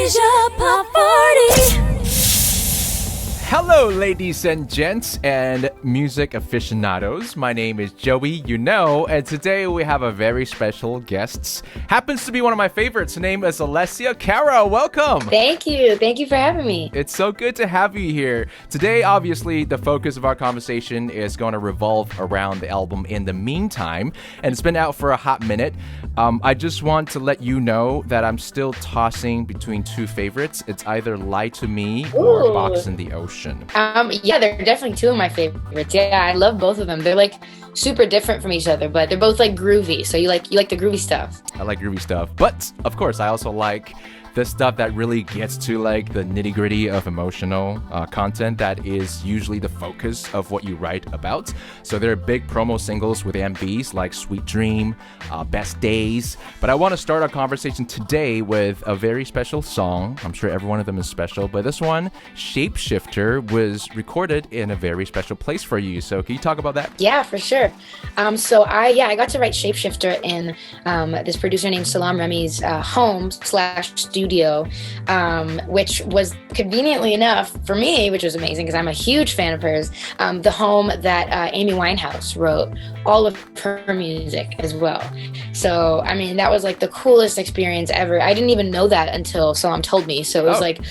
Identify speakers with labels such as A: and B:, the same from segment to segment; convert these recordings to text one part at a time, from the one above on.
A: Asia Pop 40.
B: Hello, ladies and gents and music aficionados. My name is Joey, and today we have a very special guest. Happens to be one of my favorites. Her name is Alessia Cara. Welcome.
C: Thank you. Thank you for having me.
B: It's so good to have you here. Today, obviously, the focus of our conversation is going to revolve around the album In the Meantime, and it's been out for a hot minute. I just want to let you know that I'm still tossing between two favorites. It's either Lie to Me or Box in the Ocean.
C: Yeah, they're definitely two of my favorites. Yeah, I love both of them. They're like super different from each other, but they're both like groovy. So you like the groovy stuff.
B: I like groovy stuff, but of course I also like the stuff that really gets to like the nitty-gritty of emotional content that is usually the focus of what you write about. So there are big promo singles with MVs like Sweet Dream, Best Days, but I want to start our conversation today with a very special song. I'm sure every one of them is special, but this one, Shapeshifter, was recorded in a very special place for you. So can you talk about that?
C: Yeah, for sure. So I got to write Shapeshifter in this producer named Salam Remi's home/studio, which was conveniently enough for me, which was amazing because I'm a huge fan of hers, the home that Amy Winehouse wrote all of her music as well. So, I mean, that was like the coolest experience ever. I didn't even know that until Salam told me. So it was like,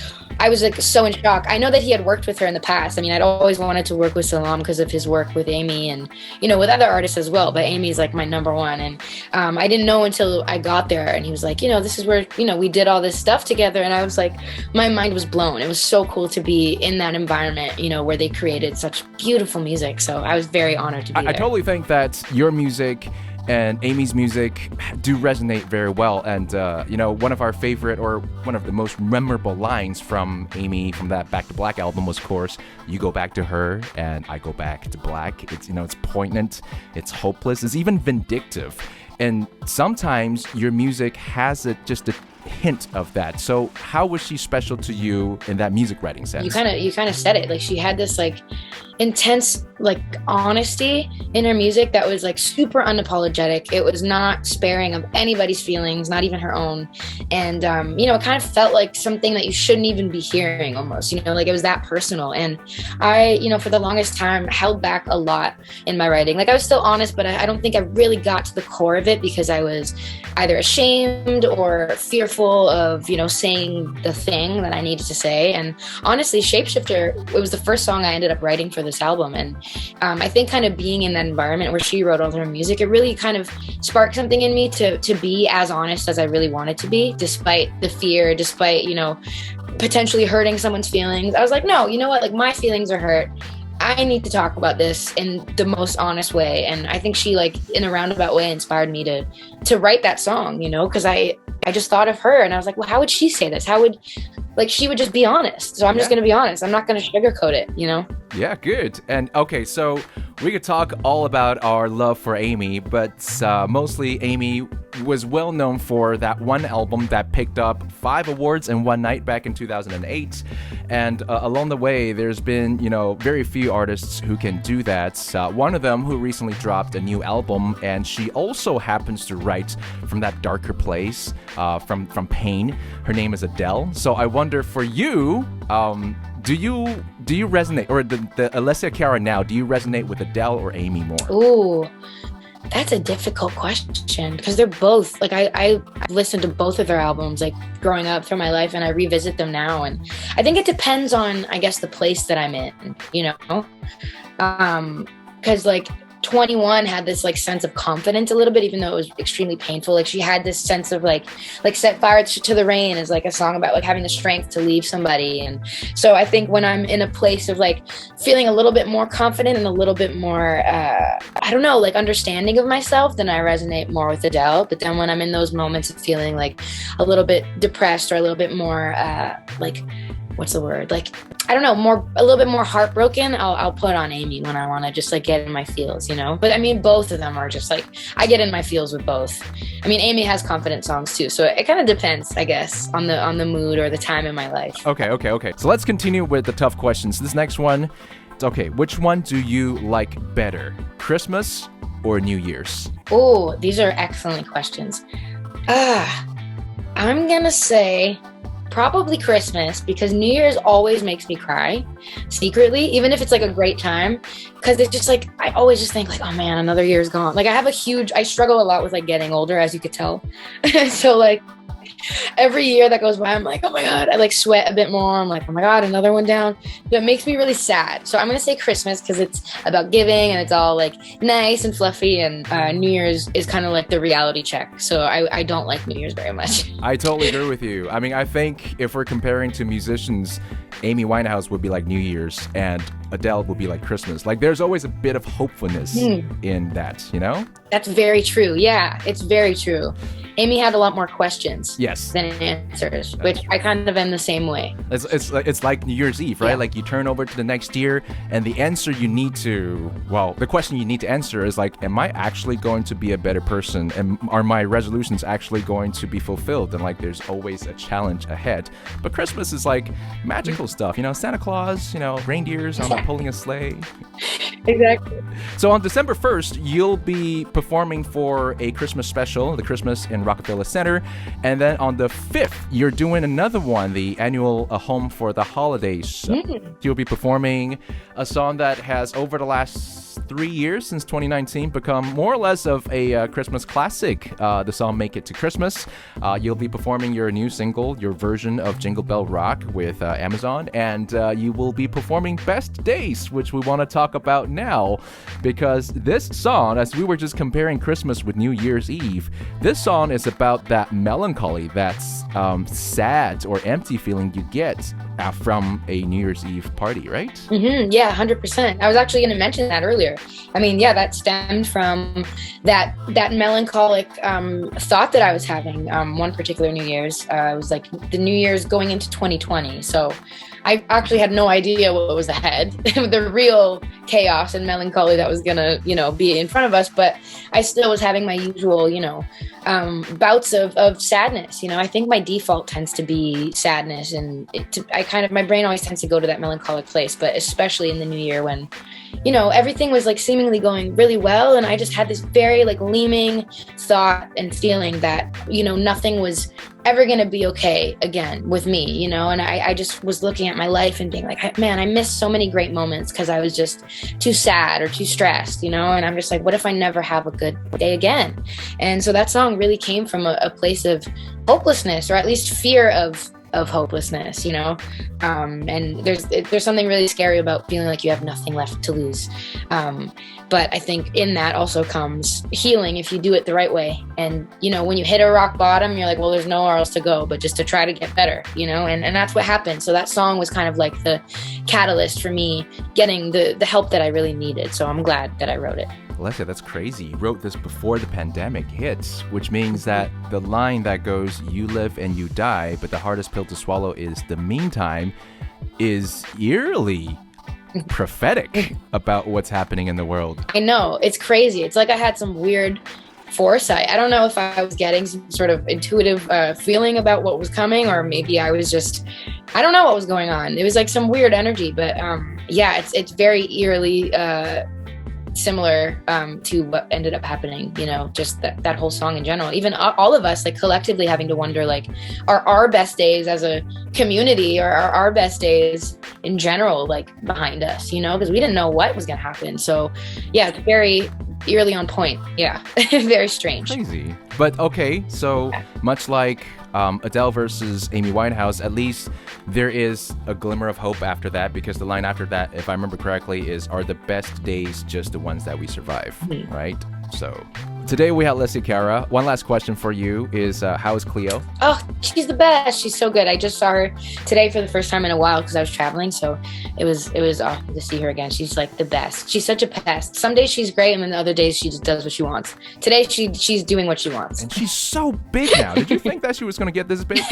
C: I was like so in shock. I know that he had worked with her in the past. I mean, I'd always wanted to work with Salam because of his work with Amy and, with other artists as well. But Amy's like my number one. And I didn't know until I got there and he was like, this is where, we did all this stuff together. And I was like, my mind was blown. It was so cool to be in that environment, where they created such beautiful music. So I was very honored to be there.
B: I totally think that your music and Amy's music do resonate very well. And, one of our favorite or one of the most memorable lines from Amy from that Back to Black album was, of course, you go back to her and I go back to black. It's, it's poignant, it's hopeless, it's even vindictive. And sometimes your music has just a hint of that. So how was she special to you in that music writing sense?
C: You kind of said it. Like she had this like intense like honesty in her music that was like super unapologetic. It was not sparing of anybody's feelings, not even her own. And it kind of felt like something that you shouldn't even be hearing almost, like it was that personal. And I, for the longest time held back a lot in my writing. Like I was still honest, but I don't think I really got to the core of it because I was either ashamed or fearful of, saying the thing that I needed to say. And honestly, Shapeshifter, it was the first song I ended up writing for this album. And I think kind of being in that environment where she wrote all of her music, it really kind of sparked something in me to be as honest as I really wanted to be, despite the fear, despite, potentially hurting someone's feelings. I was like, no, you know what? Like my feelings are hurt. I need to talk about this in the most honest way. And I think she like in a roundabout way inspired me to write that song, because I just thought of her and I was like, well, how would she say this? She would just be honest. So I'm just going to be honest. I'm not going to sugarcoat it,
B: Yeah, good. And okay, so we could talk all about our love for Amy, but mostly Amy was well known for that one album that picked up 5 awards in one night back in 2008. And along the way, there's been, very few artists who can do that. One of them who recently dropped a new album, and she also happens to write from that darker place, from pain. Her name is Adele. So I wonder for you, do you resonate, or the Alessia Cara now, do you resonate with Adele or Amy more?
C: Ooh, that's a difficult question because they're both like I listened to both of their albums like growing up through my life, and I revisit them now, and I think it depends on I guess the place that I'm in, because like 21 had this like sense of confidence a little bit, even though it was extremely painful. Like she had this sense of like Set Fire to the Rain is like a song about like having the strength to leave somebody. And so I think when I'm in a place of like feeling a little bit more confident and a little bit more like understanding of myself, then I resonate more with Adele. But then when I'm in those moments of feeling like a little bit depressed or a little bit more what's the word? Like, I don't know, a little bit more heartbroken, I'll put on Amy when I want to just like get in my feels, But I mean, both of them are just like, I get in my feels with both. I mean, Amy has confident songs too. So it kind of depends, I guess, on the mood or the time in my life.
B: Okay. So let's continue with the tough questions. This next one, okay, which one do you like better? Christmas or New Year's?
C: Oh, these are excellent questions. I'm going to say probably Christmas, because New Year's always makes me cry secretly, even if it's like a great time, because it's just like I always just think like, oh man, another year's gone. Like I struggle a lot with like getting older, as you could tell. So like every year that goes by, I'm like, oh my God, I like sweat a bit more. I'm like, oh my God, another one down. But it makes me really sad. So I'm going to say Christmas because it's about giving and it's all like nice and fluffy. And New Year's is kind of like the reality check. So I don't like New Year's very much.
B: I totally agree with you. I mean, I think if we're comparing to musicians, Amy Winehouse would be like New Year's and Adele would be like Christmas. Like there's always a bit of hopefulness in that, you know? That's
C: very true. Yeah, it's very true. Amy had a lot more questions than answers, which I kind of am the same way.
B: It's like New Year's Eve, right?
C: Yeah.
B: Like you turn over to the next year and the answer you need to, well, the question you need to answer is like, am I actually going to be a better person? And are my resolutions actually going to be fulfilled? And like there's always a challenge ahead. But Christmas is like magical stuff, you know, Santa Claus, you know, reindeers pulling a sleigh.
C: Exactly.
B: So on December 1st, you'll be performing for a Christmas special, the Christmas in Rockefeller Center. And then on the 5th, you're doing another one, the annual A Home for the Holidays. You'll be performing a song that has, over the last 3 years, since 2019, become more or less of a Christmas classic, the song Make It to Christmas. You'll be performing your new single, your version of Jingle Bell Rock with Amazon. And you will be performing Best Days, which we want to talk about now, because this song, as we were just comparing Christmas with New Year's Eve, this song is about that melancholy, that sad or empty feeling you get from a New Year's Eve party, right?
C: Mm-hmm. Yeah, 100%. I was actually going to mention that earlier. I mean, yeah, that stemmed from that melancholic thought that I was having one particular New Year's. It was like the New Year's going into 2020. So I actually had no idea what was ahead, the real chaos and melancholy that was gonna, be in front of us. But I still was having my usual, bouts of sadness. I think my default tends to be sadness, and my brain always tends to go to that melancholic place. But especially in the new year when, everything was like seemingly going really well, and I just had this very like looming thought and feeling that, nothing was ever going to be okay again with me, and I just was looking at my life and being like, man, I missed so many great moments because I was just too sad or too stressed, and I'm just like, what if I never have a good day again? And so that song really came from a place of hopelessness, or at least fear of hopelessness, and there's something really scary about feeling like you have nothing left to lose. But I think in that also comes healing if you do it the right way. And, when you hit a rock bottom, you're like, well, there's nowhere else to go but just to try to get better, and that's what happened. So that song was kind of like the catalyst for me getting the help that I really needed. So I'm glad that I wrote it.
B: Alessia, that's crazy. You wrote this before the pandemic hits, which means that the line that goes, you live and you die, but the hardest pill to swallow is the meantime, is eerily prophetic about what's happening in the world.
C: I know, it's crazy. It's like I had some weird foresight. I don't know if I was getting some sort of intuitive feeling about what was coming, or maybe I was just, I don't know what was going on. It was like some weird energy, but yeah, it's very eerily similar to what ended up happening, just that whole song in general. Even all of us, like collectively having to wonder, like, are our best days as a community, or are our best days in general, like, behind us, because we didn't know what was going to happen. So yeah, it's very eerily on point. Yeah. Very strange.
B: Crazy. But okay, so much like Adele versus Amy Winehouse, at least there is a glimmer of hope after that, because the line after that, if I remember correctly, is, are the best days just the ones that we survive, right? So today we have Alessia Cara. One last question for you is, how is Cleo?
C: Oh, she's the best. She's so good. I just saw her today for the first time in a while because I was traveling. So it was awesome to see her again. She's like the best. She's such a pest. Some days she's great, and then the other days she just does what she wants. Today she's doing what she wants.
B: And she's so big now. Did you think that she was going to get this big?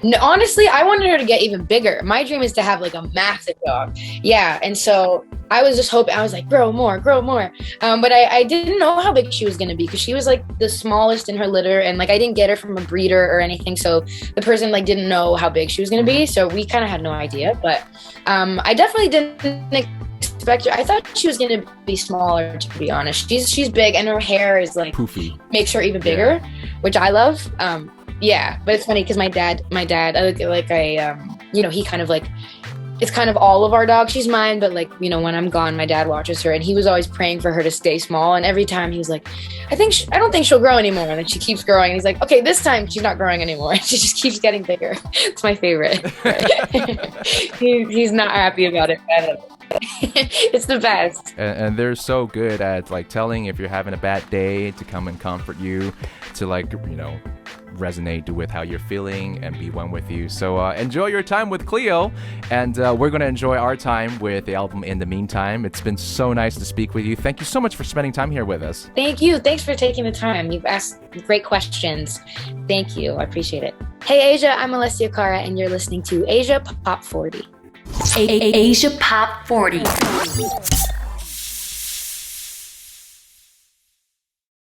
C: No, honestly, I wanted her to get even bigger. My dream is to have like a massive dog. Yeah. And so I was just hoping, I was like, grow more. But I didn't know how big she was going to be, because she was like the smallest in her litter, and like I didn't get her from a breeder or anything. So the person like didn't know how big she was going to be. So we kind of had no idea, but I definitely didn't expect her. I thought she was going to be smaller, to be honest. She's big, and her hair is like
B: poofy,
C: makes her even bigger, which I love. Yeah, but it's funny because my dad, he kind of like, it's kind of all of our dogs. She's mine, but like, when I'm gone, my dad watches her, and he was always praying for her to stay small. And every time he was like, I don't think she'll grow anymore. And then she keeps growing. And he's like, okay, this time she's not growing anymore. She just keeps getting bigger. It's my favorite. He's not happy about it. It's the best.
B: And they're so good at like telling if you're having a bad day, to come and comfort you, to like, resonate with how you're feeling and be one with you. So enjoy your time with Cleo, and we're going to enjoy our time with the album in the meantime. It's been so nice to speak with you. Thank you so much for spending time here with us.
C: Thank you. Thanks for taking the time. You've asked great questions. Thank you. I appreciate it. Hey Asia, I'm Alessia Cara, and you're listening to Asia Pop 40.
A: Asia Pop 40.